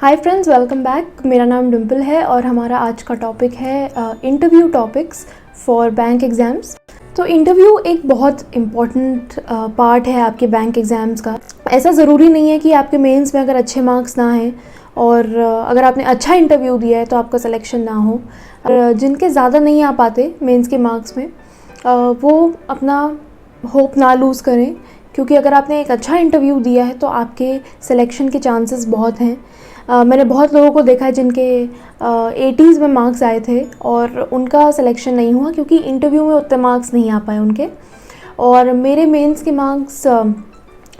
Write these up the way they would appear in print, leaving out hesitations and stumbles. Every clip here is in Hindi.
Hi friends, welcome back. मेरा नाम डिम्पल है और हमारा आज का टॉपिक है interview topics for bank exams. तो इंटरव्यू एक बहुत इम्पॉर्टेंट पार्ट है आपके बैंक एग्ज़ाम्स का। ऐसा ज़रूरी नहीं है कि आपके मेंस में अगर अच्छे मार्क्स ना हैं और अगर आपने अच्छा इंटरव्यू दिया है तो आपका सिलेक्शन ना हो। जिनके ज़्यादा नहीं आ पाते मेंस के मार्क्स में वो अपना होप ना लूज़ करें, क्योंकि अगर आपने एक अच्छा इंटरव्यू दिया है तो आपके सिलेक्शन के चांसेस बहुत हैं। मैंने बहुत लोगों को देखा है जिनके 80s में मार्क्स आए थे और उनका सिलेक्शन नहीं हुआ क्योंकि इंटरव्यू में उतने मार्क्स नहीं आ पाए उनके। और मेरे मेंस के मार्क्स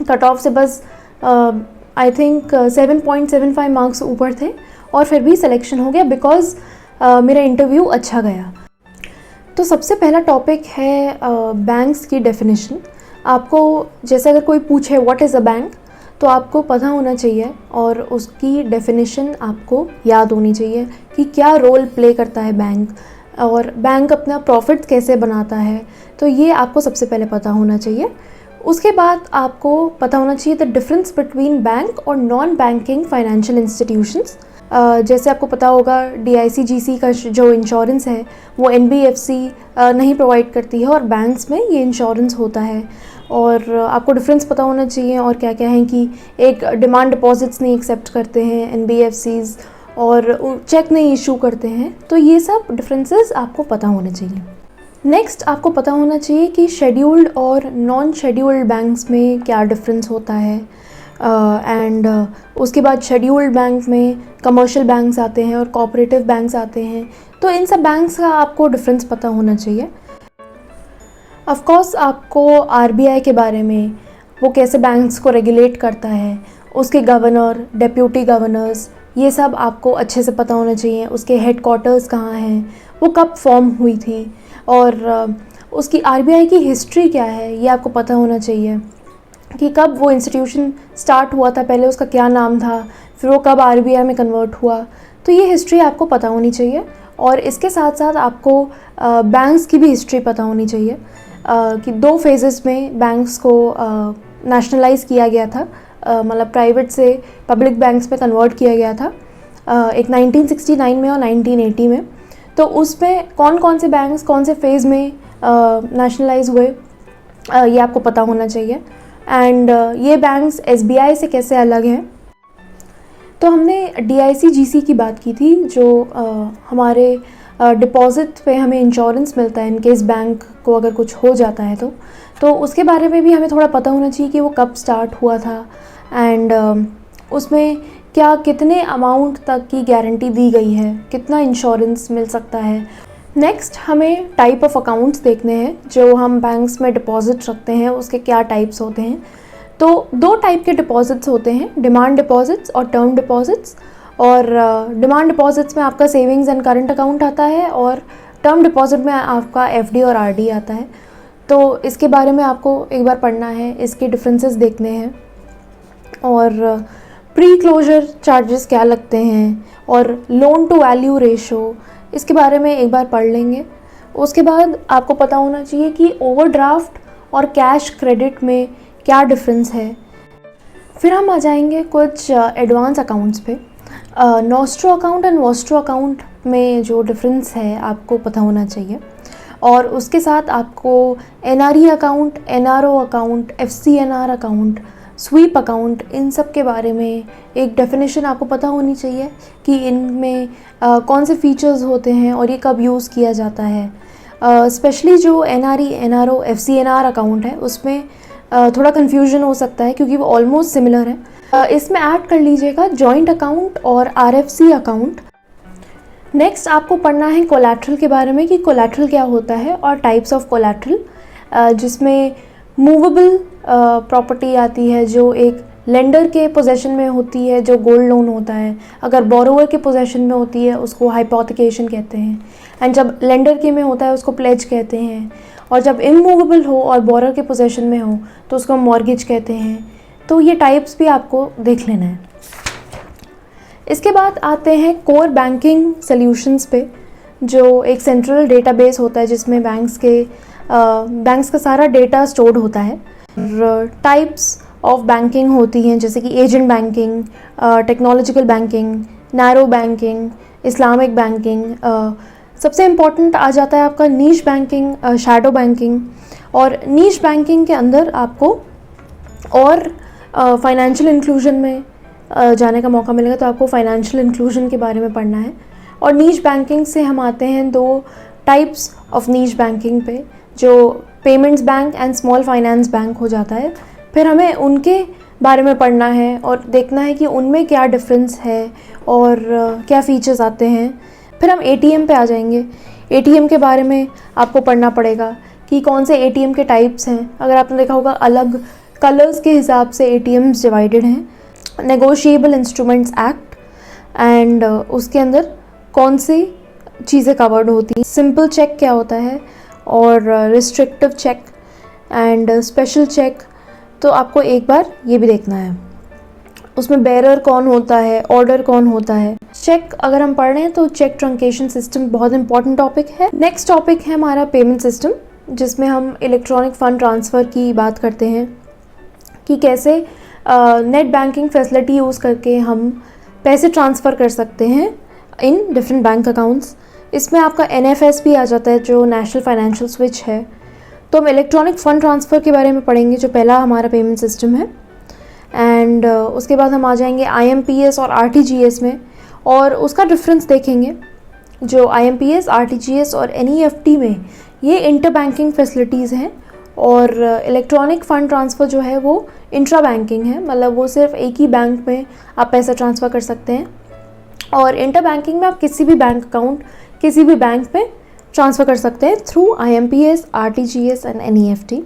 कट ऑफ से बस आई थिंक 7.75 मार्क्स ऊपर थे और फिर भी सिलेक्शन हो गया बिकॉज़ मेरा इंटरव्यू अच्छा गया। तो सबसे पहला टॉपिक है बैंक्स की डेफिनेशन। आपको जैसे अगर कोई पूछे व्हाट इज़ अ बैंक, तो आपको पता होना चाहिए और उसकी डेफिनेशन आपको याद होनी चाहिए कि क्या रोल प्ले करता है बैंक और बैंक अपना प्रॉफिट कैसे बनाता है। तो ये आपको सबसे पहले पता होना चाहिए। उसके बाद आपको पता होना चाहिए द डिफरेंस बिटवीन बैंक और नॉन बैंकिंग फाइनेंशियल इंस्टीट्यूशंस। जैसे आपको पता होगा DICGC का जो इंश्योरेंस है वो NBFC नहीं प्रोवाइड करती है और बैंक्स में ये इंश्योरेंस होता है। और आपको डिफरेंस पता होना चाहिए और क्या क्या है कि एक डिमांड डिपॉजिट्स नहीं एक्सेप्ट करते हैं NBFCs और चेक नहीं इशू करते हैं। तो ये सब डिफरेंसेस आपको पता होने चाहिए। नेक्स्ट आपको पता होना चाहिए कि शेड्यूल्ड और नॉन शेड्यूल्ड बैंक्स में क्या डिफरेंस होता है। एंड उसके बाद शेड्यूल्ड बैंक में कमर्शियल बैंक्स आते हैं और कोऑपरेटिव बैंक्स आते हैं। तो इन सब बैंक्स का आपको डिफरेंस पता होना चाहिए। ऑफ कोर्स आपको RBI के बारे में, वो कैसे बैंक्स को रेगुलेट करता है, उसके गवर्नर, डेप्यूटी गवर्नर्स, ये सब आपको अच्छे से पता होना चाहिए। उसके हेडक्वार्टर्स कहाँ हैं, वो कब फॉर्म हुई थी और उसकी RBI की हिस्ट्री क्या है, ये आपको पता होना चाहिए कि कब वो इंस्टीट्यूशन स्टार्ट हुआ था, पहले उसका क्या नाम था, फिर वो कब RBI में कन्वर्ट हुआ। तो ये हिस्ट्री आपको पता होनी चाहिए। और इसके साथ साथ आपको बैंक्स की भी हिस्ट्री पता होनी चाहिए कि 2 फेजेस में बैंक्स को नेशनलाइज किया गया था, मतलब प्राइवेट से पब्लिक बैंक्स में कन्वर्ट किया गया था, एक 1969 में और 1980 में। तो उसमें कौन कौन से बैंक्स कौन से फेज़ में नेशनलाइज हुए, ये आपको पता होना चाहिए। एंड ये बैंक्स SBI से कैसे अलग हैं। तो हमने DICGC की बात की थी, जो हमारे डिपॉज़िट पे हमें इंश्योरेंस मिलता है इन केस बैंक को अगर कुछ हो जाता है तो उसके बारे में भी हमें थोड़ा पता होना चाहिए कि वो कब स्टार्ट हुआ था एंड उसमें क्या कितने अमाउंट तक की गारंटी दी गई है, कितना इंश्योरेंस मिल सकता है। नेक्स्ट हमें टाइप ऑफ अकाउंट्स देखने हैं जो हम बैंक्स में डिपॉजिट रखते हैं, उसके क्या टाइप्स होते हैं। तो 2 टाइप के डिपॉजिट्स होते हैं, डिमांड डिपॉजिट्स और टर्म डिपॉजिट्स। और डिमांड डिपॉजिट्स में आपका सेविंग्स एंड करंट अकाउंट आता है और टर्म डिपॉजिट में आपका FD और RD आता है। तो इसके बारे में आपको एक बार पढ़ना है, इसके डिफरेंसेस देखने हैं और प्री क्लोजर चार्जेस क्या लगते हैं और लोन टू वैल्यू रेशो, इसके बारे में एक बार पढ़ लेंगे। उसके बाद आपको पता होना चाहिए कि ओवरड्राफ्ट और कैश क्रेडिट में क्या डिफरेंस है। फिर हम आ जाएंगे कुछ एडवांस अकाउंट्स पे। Nostro account and Vostro account में जो डिफरेंस है आपको पता होना चाहिए। और उसके साथ आपको NRE account, NRO account, FCNR account, sweep account, इन सब के बारे में एक डेफिनेशन आपको पता होनी चाहिए कि इनमें कौन से फीचर्स होते हैं और ये कब यूज़ किया जाता है। स्पेशली जो NRE, NRO, FCNR अकाउंट है उसमें थोड़ा कन्फ्यूजन हो सकता है क्योंकि वो ऑलमोस्ट सिमिलर है। इसमें ऐड कर लीजिएगा जॉइंट अकाउंट और RFC अकाउंट। नेक्स्ट आपको पढ़ना है कोलैटरल के बारे में कि कोलैटरल क्या होता है और टाइप्स ऑफ कोलैटरल, जिसमें मूवेबल प्रॉपर्टी आती है जो एक लेंडर के पोजेशन में होती है, जो गोल्ड लोन होता है। अगर बोरोवर के पोजेशन में होती है उसको हाइपोथिकेशन कहते हैं एंड जब लेंडर के में होता है उसको प्लेज कहते हैं। और जब इमूवेबल हो और बोरर के पोजेशन में हो तो उसको मॉर्गेज कहते हैं। तो ये टाइप्स भी आपको देख लेना है। इसके बाद आते हैं कोर बैंकिंग सॉल्यूशंस पे, जो एक सेंट्रल डेटाबेस होता है जिसमें बैंक्स का सारा डेटा स्टोर्ड होता है। टाइप्स ऑफ बैंकिंग होती हैं, जैसे कि agent banking, technological banking, narrow banking, Islamic banking. सबसे इम्पॉर्टेंट आ जाता है आपका नीश बैंकिंग, शैडो बैंकिंग। और नीश बैंकिंग के अंदर आपको और फाइनेंशियल इंक्लूजन में जाने का मौका मिलेगा, तो आपको फाइनेंशियल इंक्लूजन के बारे में पढ़ना है। और नीश बैंकिंग से हम आते हैं 2 टाइप्स ऑफ नीश बैंकिंग पे, जो payments bank and small finance bank हो जाता है। फिर हमें उनके बारे में पढ़ना है और देखना है कि उनमें क्या डिफरेंस है और क्या फ़ीचर्स आते हैं। फिर हम एटीएम पे आ जाएंगे। एटीएम के बारे में आपको पढ़ना पड़ेगा कि कौन से एटीएम के टाइप्स हैं। अगर आपने देखा होगा अलग कलर्स के हिसाब से एटीएम्स डिवाइडेड हैं। नेगोशिएबल इंस्ट्रूमेंट्स एक्ट एंड उसके अंदर कौन सी चीज़ें कवर्ड होती हैं। सिंपल चेक क्या होता है और restrictive check and special check, तो आपको एक बार ये भी देखना है। उसमें बेरर कौन होता है, ऑर्डर कौन होता है। चेक अगर हम पढ़ रहे हैं तो चेक ट्रंकेशन सिस्टम बहुत इंपॉर्टेंट टॉपिक है। नेक्स्ट टॉपिक है हमारा पेमेंट सिस्टम, जिसमें हम इलेक्ट्रॉनिक फ़ंड ट्रांसफ़र की बात करते हैं कि कैसे नेट बैंकिंग फैसिलिटी यूज़ करके हम पैसे ट्रांसफ़र कर सकते हैं इन डिफरेंट बैंक अकाउंट्स। इसमें आपका NFS भी आ जाता है, जो नेशनल फाइनेंशियल स्विच है। तो हम इलेक्ट्रॉनिक फ़ंड ट्रांसफ़र के बारे में पढ़ेंगे, जो पहला हमारा पेमेंट सिस्टम है। एंड उसके बाद हम आ जाएंगे IMPS और RTGS में, और उसका डिफरेंस देखेंगे। जो IMPS, RTGS और NEFT में ये इंटर बैंकिंग फैसिलिटीज़ हैं, और इलेक्ट्रॉनिक फ़ंड ट्रांसफ़र जो है वो इंट्रा बैंकिंग है, मतलब वो सिर्फ एक ही बैंक में आप पैसा ट्रांसफ़र कर सकते हैं। और इंटर बैंकिंग में आप किसी भी बैंक अकाउंट किसी भी बैंक में ट्रांसफ़र कर सकते हैं through IMPS, RTGS and NEFT।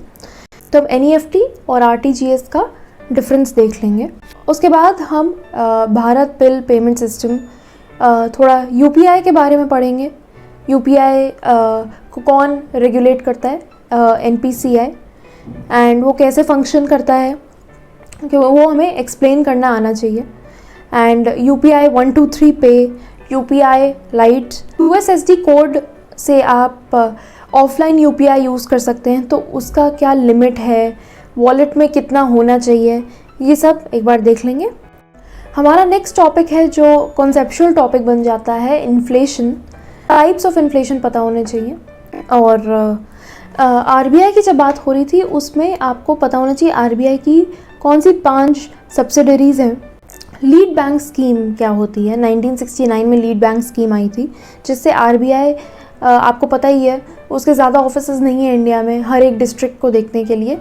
तो अब NEFT और RTGS का डिफरेंस देख लेंगे। उसके बाद हम भारत बिल पेमेंट सिस्टम, थोड़ा UPI के बारे में पढ़ेंगे। UPI को कौन रेगुलेट करता है, NPCI, एंड वो कैसे फंक्शन करता है, कि वो हमें एक्सप्लेन करना आना चाहिए। एंड UPI 123 पे, UPI लाइट, USSD कोड से आप ऑफलाइन UPI यूज़ कर सकते हैं, तो उसका क्या लिमिट है, वॉलेट में कितना होना चाहिए, ये सब एक बार देख लेंगे। हमारा नेक्स्ट टॉपिक है जो कॉन्सेप्चुअल टॉपिक बन जाता है, इन्फ्लेशन। टाइप्स ऑफ इन्फ्लेशन पता होने चाहिए। और RBI की जब बात हो रही थी उसमें आपको पता होना चाहिए RBI की कौन सी 5 सब्सिडरीज़ हैं। लीड बैंक स्कीम क्या होती है, 1969 में लीड बैंक स्कीम आई थी, जिससे RBI आपको पता ही है उसके ज़्यादा ऑफिसेज नहीं है इंडिया में हर एक डिस्ट्रिक्ट को देखने के लिए।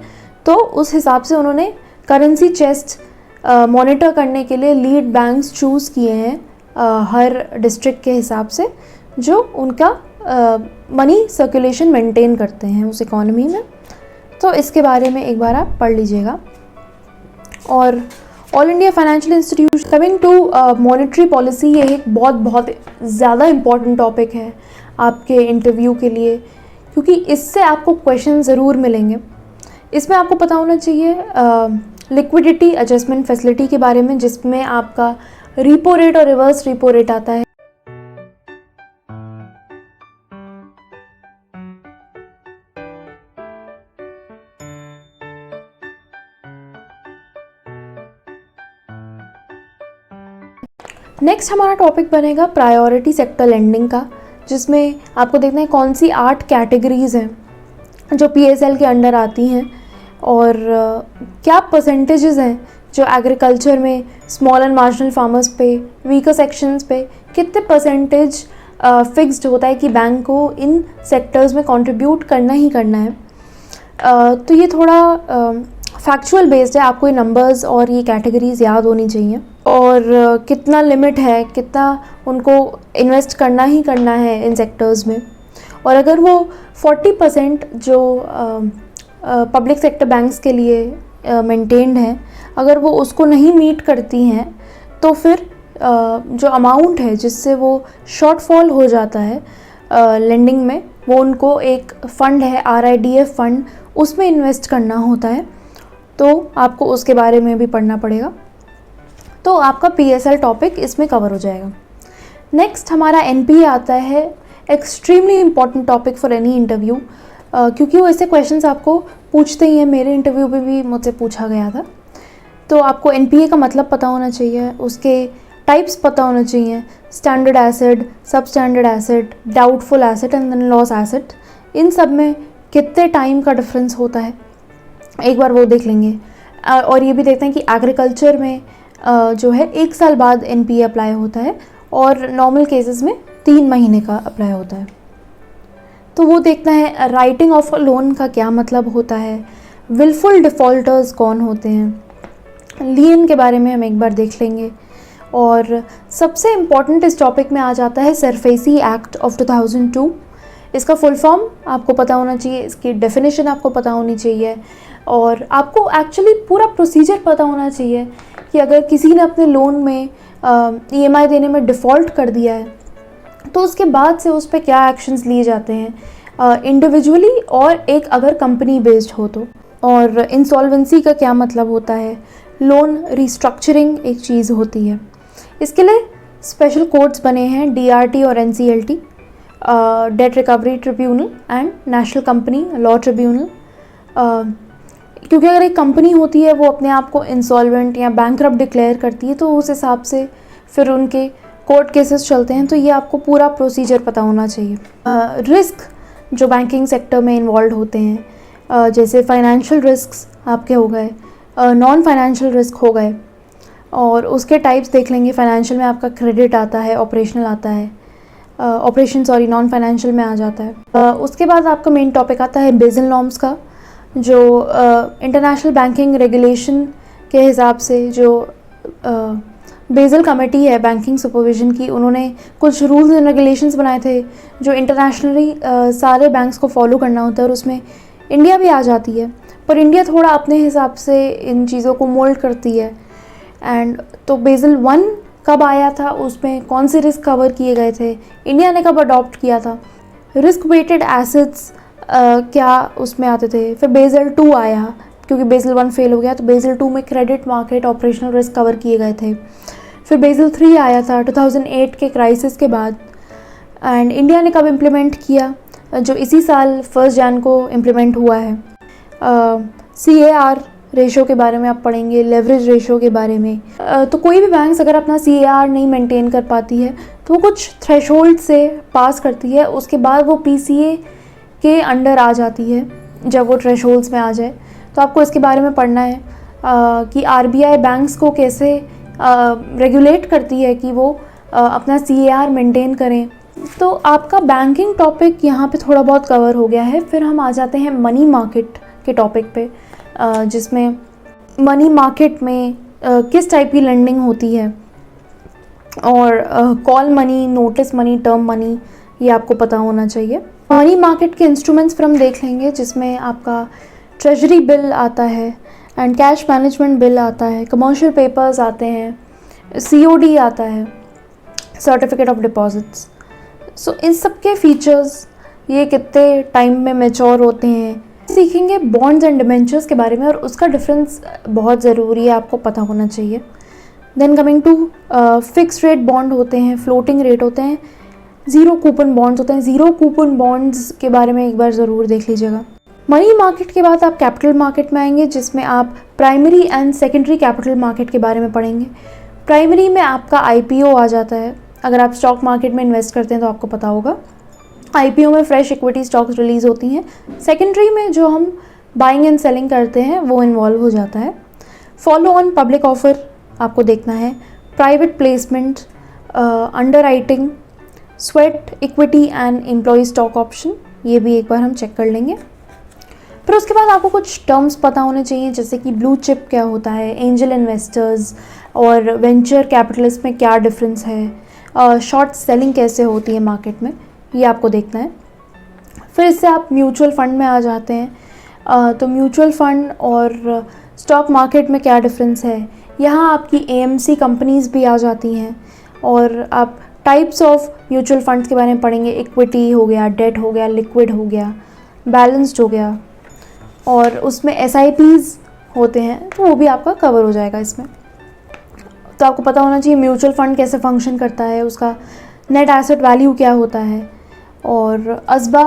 तो उस हिसाब से उन्होंने करेंसी चेस्ट मॉनिटर करने के लिए लीड बैंक्स चूज़ किए हैं हर डिस्ट्रिक्ट के हिसाब से, जो उनका मनी सर्कुलेशन मेंटेन करते हैं उस इकॉनमी में। तो इसके बारे में एक बार आप पढ़ लीजिएगा। और all India financial institution, coming to monetary policy, ये एक बहुत ज़्यादा इम्पॉर्टेंट टॉपिक है आपके इंटरव्यू के लिए, क्योंकि इससे आपको क्वेश्चन ज़रूर मिलेंगे। इसमें आपको पता होना चाहिए लिक्विडिटी एडजस्टमेंट फैसिलिटी के बारे में, जिसमें आपका रिपो रेट और रिवर्स रिपो रेट आता है। नेक्स्ट हमारा टॉपिक बनेगा प्रायोरिटी सेक्टर लेंडिंग का, जिसमें आपको देखना है कौन सी 8 कैटेगरीज़ हैं जो PSL के अंडर आती हैं, और क्या परसेंटेजेस हैं जो एग्रीकल्चर में स्मॉल एंड मार्जिनल फार्मर्स पे, वीकर सेक्शंस पे कितने परसेंटेज फिक्स्ड होता है कि बैंक को इन सेक्टर्स में कंट्रीब्यूट करना ही करना है। तो ये थोड़ा फैक्चुअल बेस्ड है, आपको ये नंबर्स और ये कैटेगरीज याद होनी चाहिए। और कितना लिमिट है, कितना उनको इन्वेस्ट करना ही करना है इन सेक्टर्स में। और अगर वो 40% जो पब्लिक सेक्टर बैंक्स के लिए मेंटेन्ड है, अगर वो उसको नहीं मीट करती हैं, तो फिर जो अमाउंट है जिससे वो शॉर्टफॉल हो जाता है लेंडिंग में, वो उनको एक फ़ंड है RIDF फंड, उसमें इन्वेस्ट करना होता है। तो आपको उसके बारे में भी पढ़ना पड़ेगा। तो आपका PSL टॉपिक इसमें कवर हो जाएगा। नेक्स्ट हमारा NPA आता है, extremely important topic for any interview, क्योंकि वो ऐसे क्वेश्चंस आपको पूछते ही हैं। मेरे इंटरव्यू पे भी मुझसे पूछा गया था। तो आपको एनपीए का मतलब पता होना चाहिए, उसके टाइप्स पता होना चाहिए, standard asset, substandard asset, doubtful asset and then loss asset. इन सब में कितने टाइम का डिफरेंस होता है एक बार वो देख लेंगे। और ये भी देखते हैं कि एग्रीकल्चर में जो है 1 साल बाद एनपीए अप्लाई होता है और नॉर्मल केसेस में 3 महीने का अप्लाई होता है। तो वो देखना है राइटिंग ऑफ लोन का क्या मतलब होता है, विलफुल डिफ़ॉल्टर्स कौन होते हैं, लियन के बारे में हम एक बार देख लेंगे। और सबसे इम्पॉर्टेंट इस टॉपिक में आ जाता है सरफेसी एक्ट ऑफ 2002। इसका फुल फॉर्म आपको पता होना चाहिए, इसकी डेफिनेशन आपको पता होनी चाहिए और आपको एक्चुअली पूरा प्रोसीजर पता होना चाहिए कि अगर किसी ने अपने लोन में ईएमआई देने में डिफ़ॉल्ट कर दिया है तो उसके बाद से उस पर क्या एक्शंस लिए जाते हैं इंडिविजुअली और एक अगर कंपनी बेस्ड हो तो, और इंसॉल्वेंसी का क्या मतलब होता है, लोन रिस्ट्रक्चरिंग एक चीज़ होती है। इसके लिए स्पेशल कोर्ट्स बने हैं, डीआरटी और NCLT, date recovery tribunal and national company law tribunal. क्योंकि अगर एक कंपनी होती है वो अपने आप को इंसॉल्वेंट या बैंकरप्ट डिक्लेयर करती है तो उस हिसाब से फिर उनके कोर्ट केसेस चलते हैं, तो ये आपको पूरा प्रोसीजर पता होना चाहिए। रिस्क जो बैंकिंग सेक्टर में इन्वॉल्व होते हैं, जैसे फाइनेंशियल रिस्क्स आपके हो गए, नॉन फाइनेंशियल रिस्क हो गए, और उसके टाइप्स देख लेंगे। फाइनेंशियल में आपका क्रेडिट आता है, ऑपरेशनल आता है, नॉन फाइनेंशियल में आ जाता है। उसके बाद आपका मेन टॉपिक आता है बेसल नॉर्म्स का, जो इंटरनेशनल बैंकिंग रेगुलेशन के हिसाब से जो बेसल कमेटी है बैंकिंग सुपरविजन की, उन्होंने कुछ रूल्स एंड रेगुलेशंस बनाए थे जो इंटरनेशनली सारे बैंक्स को फॉलो करना होता है, और उसमें इंडिया भी आ जाती है। पर इंडिया थोड़ा अपने हिसाब से इन चीज़ों को मोल्ड करती है। एंड तो बेसल 1 कब आया था, उसमें कौन से रिस्क कवर किए गए थे, इंडिया ने कब अडॉप्ट किया था, रिस्क वेटेड एसेट्स क्या उसमें आते थे। फिर बेसल 2 आया, क्योंकि बेसल 1 फेल हो गया तो बेसल 2 में credit market operational risk cover किए गए थे। फिर बेसल 3 आया था 2008 के क्राइसिस के बाद, एंड इंडिया ने कब इम्प्लीमेंट किया, जो इसी साल 1 जनवरी को इम्प्लीमेंट हुआ है। CAR रेशो के बारे में आप पढ़ेंगे, लेवरेज रेशो के बारे में। तो कोई भी बैंक्स अगर अपना CAR नहीं मेंटेन कर पाती है तो वो कुछ थ्रेशोल्ड से पास करती है, उसके बाद वो PCA के अंडर आ जाती है जब वो थ्रेशोल्ड्स में आ जाए। तो आपको इसके बारे में पढ़ना है कि RBI बैंक्स को कैसे रेगुलेट करती है कि वो अपना CAR मेंटेन करें। तो आपका बैंकिंग टॉपिक यहाँ पे थोड़ा बहुत कवर हो गया है। फिर हम आ जाते हैं मनी मार्केट के टॉपिक पे, जिसमें मनी मार्केट में किस टाइप की लेंडिंग होती है, और call money, notice money, term money, ये आपको पता होना चाहिए। मनी मार्केट के इंस्ट्रूमेंट्स फिर हम देख लेंगे, जिसमें आपका ट्रेजरी बिल आता है एंड कैश मैनेजमेंट बिल आता है, कमर्शियल पेपर्स आते हैं, COD आता है, सर्टिफिकेट ऑफ डिपॉजिट्स। सो इन सब के फीचर्स, ये कितने टाइम में मैच्योर होते हैं, सीखेंगे। बॉन्ड्स एंड डिबेंचर्स के बारे में, और उसका डिफरेंस बहुत ज़रूरी है, आपको पता होना चाहिए। Then coming to fix rate bond होते हैं, फ्लोटिंग रेट होते हैं, ज़ीरो कूपन बॉन्ड्स होते हैं। ज़ीरो कूपन बॉन्ड्स के बारे में एक बार ज़रूर देख लीजिएगा। मनी मार्केट के बाद आप कैपिटल मार्केट में आएंगे, जिसमें आप primary and secondary capital market के बारे में पढ़ेंगे। प्राइमरी में आपका IPO आ जाता है, अगर आप स्टॉक मार्केट में इन्वेस्ट करते हैं तो आपको पता होगा। IPO में फ्रेश इक्विटी स्टॉक्स रिलीज़ होती हैं। सेकेंडरी में जो हम बाइंग एंड सेलिंग करते हैं वो इन्वॉल्व हो जाता है। फॉलो ऑन पब्लिक ऑफर आपको देखना है, private placement, underwriting, sweat equity and employ stock option, ये भी एक बार हम चेक कर लेंगे। फिर उसके बाद आपको कुछ टर्म्स पता होने चाहिए, जैसे कि ब्लू चिप क्या होता है, एंजल इन्वेस्टर्स और वेंचर कैपिटलिस्ट में क्या डिफरेंस है, शॉर्ट सेलिंग कैसे होती है मार्केट में, ये आपको देखना है। फिर इससे आप म्यूचुअल फंड में आ जाते हैं। तो म्यूचुअल फंड और स्टॉक मार्केट में क्या डिफरेंस है, यहाँ आपकी AMC कंपनीज़ भी आ जाती हैं, और आप टाइप्स ऑफ म्यूचुअल फंड्स के बारे में पढ़ेंगे। इक्विटी हो गया, डेट हो गया, लिक्विड हो गया, बैलेंस्ड हो गया, और उसमें SIPs होते हैं, तो वो भी आपका कवर हो जाएगा इसमें। तो आपको पता होना चाहिए म्यूचुअल फंड कैसे फंक्शन करता है, उसका नेट एसेट वैल्यू क्या होता है, और असबा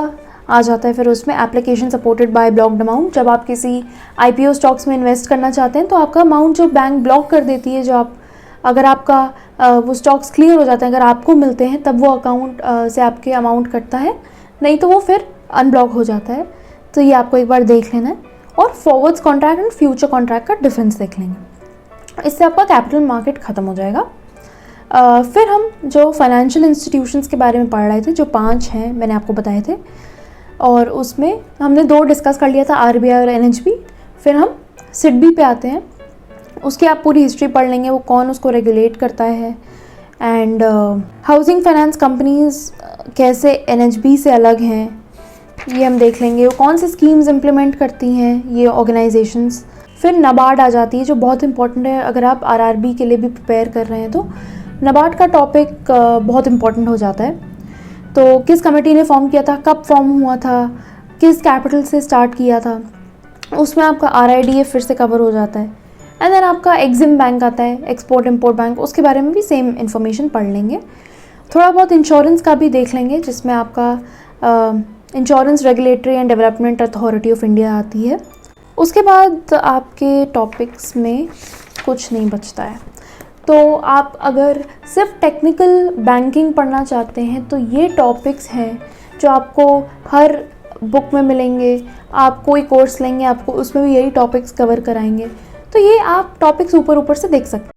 आ जाता है फिर उसमें application supported by blocked amount. जब आप किसी IPO स्टॉक्स में इन्वेस्ट करना चाहते हैं तो आपका अमाउंट जो बैंक ब्लॉक कर देती है, जो आप अगर आपका वो स्टॉक्स क्लियर हो जाते हैं, अगर आपको मिलते हैं तब वो अकाउंट से आपके अमाउंट कटता है, नहीं तो वो फिर अनब्लॉक हो जाता है। तो ये आपको एक बार देख लेना है। और forwards contract and future contract का डिफरेंस देख लेंगे। इससे आपका कैपिटल मार्केट ख़त्म हो जाएगा। फिर हम जो फाइनेंशियल इंस्टीट्यूशंस के बारे में पढ़ रहे थे, जो 5 हैं मैंने आपको बताए थे, और उसमें हमने 2 डिस्कस कर लिया था, RBI और NHB। फिर हम SIDBI पे आते हैं। उसकी आप पूरी हिस्ट्री पढ़ लेंगे, वो कौन उसको रेगुलेट करता है, एंड हाउसिंग फाइनेंस कंपनीज़ कैसे NHB से अलग हैं ये हम देख लेंगे। वो कौन से स्कीम्स इम्प्लीमेंट करती हैं ये ऑर्गेनाइजेशंस। फिर NABARD आ जाती है, जो बहुत इंपॉर्टेंट है अगर आप RRB के लिए भी प्रिपेयर कर रहे हैं तो NABARD का टॉपिक बहुत इंपॉर्टेंट हो जाता है। तो किस कमेटी ने फॉर्म किया था, कब फॉर्म हुआ था, किस कैपिटल से स्टार्ट किया था, उसमें आपका RIDF फिर से कवर हो जाता है। एंड देन आपका EXIM बैंक आता है, एक्सपोर्ट इम्पोर्ट बैंक, उसके बारे में भी सेम इन्फॉर्मेशन पढ़ लेंगे। थोड़ा बहुत इंश्योरेंस का भी देख लेंगे, जिसमें आपका insurance regulatory and development authority of India आती है। उसके बाद आपके टॉपिक्स में कुछ नहीं बचता है। तो आप अगर सिर्फ टेक्निकल बैंकिंग पढ़ना चाहते हैं तो ये टॉपिक्स हैं जो आपको हर बुक में मिलेंगे। आप कोई कोर्स लेंगे, आपको उसमें भी यही टॉपिक्स कवर कराएंगे। तो ये आप टॉपिक्स ऊपर ऊपर से देख सकते हैं।